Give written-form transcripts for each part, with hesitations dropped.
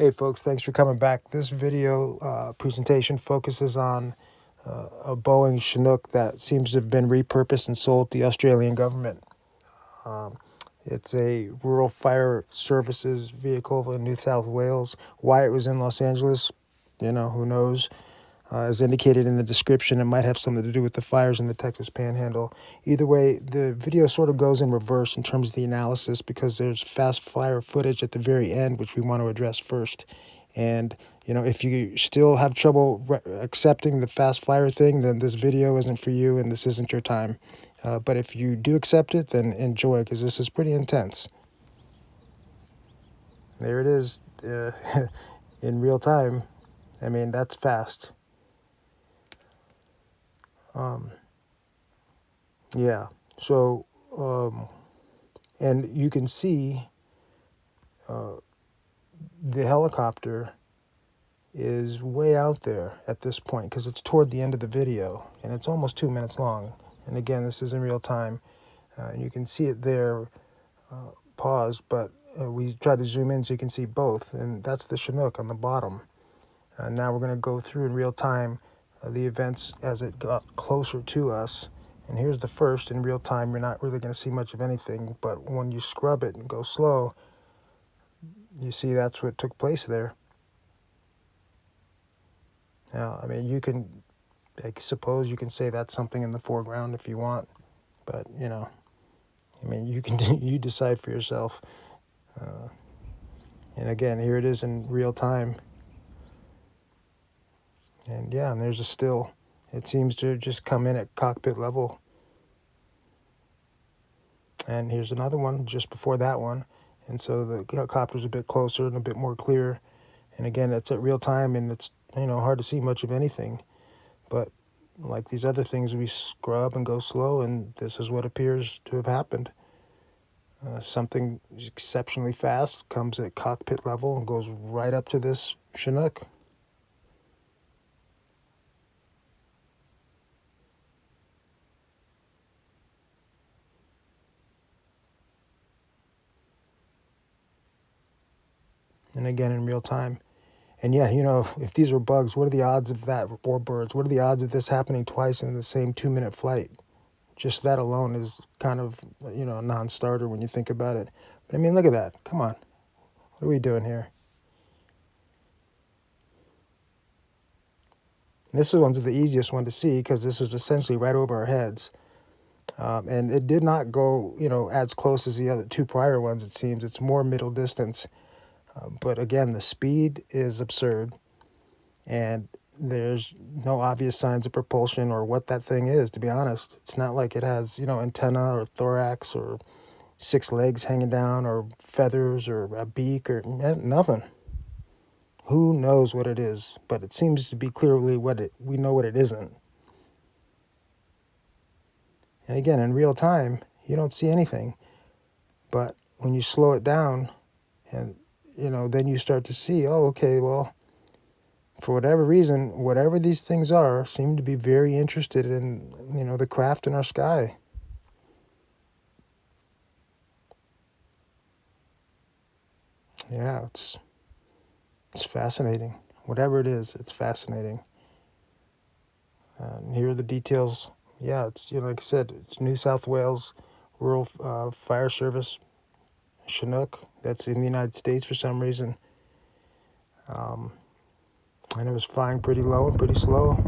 Hey folks, thanks for coming back. This video presentation focuses on a Boeing Chinook that seems to have been repurposed and sold to the Australian government. It's a rural fire services vehicle in New South Wales. Why it was in Los Angeles, who knows? As indicated in the description, it might have something to do with the fires in the Texas Panhandle. Either way, the video sort of goes in reverse in terms of the analysis because there's fast-flier footage at the very end, which we want to address first. And, if you still have trouble accepting the fast-flyer thing, then this video isn't for you and this isn't your time. But if you do accept it, then enjoy, because this is pretty intense. There it is in real time. I mean, that's fast. Yeah, so, and you can see the helicopter is way out there at this point because it's toward the end of the video and it's almost 2 minutes long. And again, this is in real time. And you can see it there paused, but we try to zoom in so you can see both. And that's the Chinook on the bottom. Now we're going to go through in real time the events as it got closer to us. And here's the first in real time. You're not really going to see much of anything, but when you scrub it and go slow, you see that's what took place there. Now, I mean, I suppose you can say that's something in the foreground if you want, but, you decide for yourself. And again, here it is in real time. And yeah, and there's a still. It seems to just come in at cockpit level. And here's another one just before that one. And so the helicopter's a bit closer and a bit more clear. And again, it's at real time and it's, hard to see much of anything. But like these other things, we scrub and go slow, and this is what appears to have happened. Something exceptionally fast comes at cockpit level and goes right up to this Chinook. And again, in real time. And yeah, if these are bugs, what are the odds of that, or birds? What are the odds of this happening twice in the same 2-minute flight? Just that alone is kind of, a non-starter when you think about it. But I mean, look at that. Come on. What are we doing here? This one's the easiest one to see because this is essentially right over our heads. And it did not go, as close as the other two prior ones, it seems. It's more middle distance. But again, the speed is absurd, and there's no obvious signs of propulsion or what that thing is, to be honest. It's not like it has, antenna or thorax or 6 legs hanging down or feathers or a beak or nothing. Who knows what it is, but it seems to be clearly we know what it isn't. And again, in real time, you don't see anything. But when you slow it down and then you start to see, oh, okay, well, for whatever reason, whatever these things are, seem to be very interested in, the craft in our sky. Yeah, it's fascinating. Whatever it is, it's fascinating. And here are the details. Yeah, it's, like I said, it's New South Wales Rural Fire Service Chinook. That's in the United States for some reason. And it was flying pretty low and pretty slow.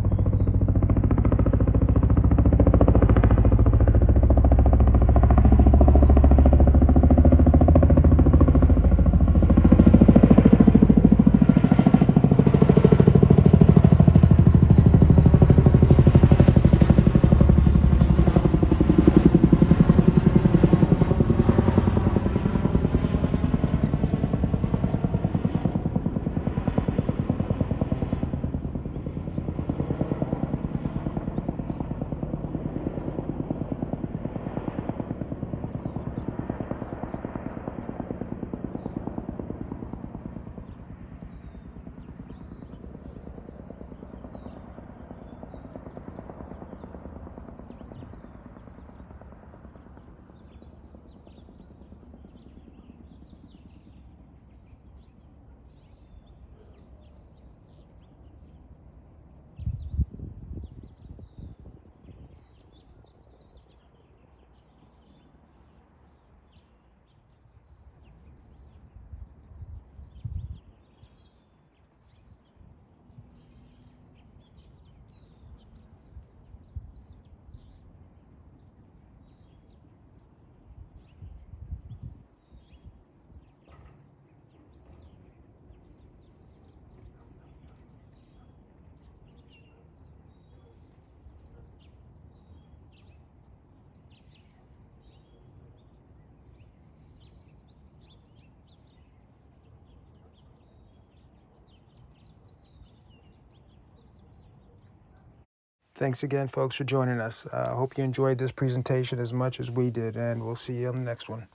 Thanks again, folks, for joining us. I hope you enjoyed this presentation as much as we did, and we'll see you on the next one.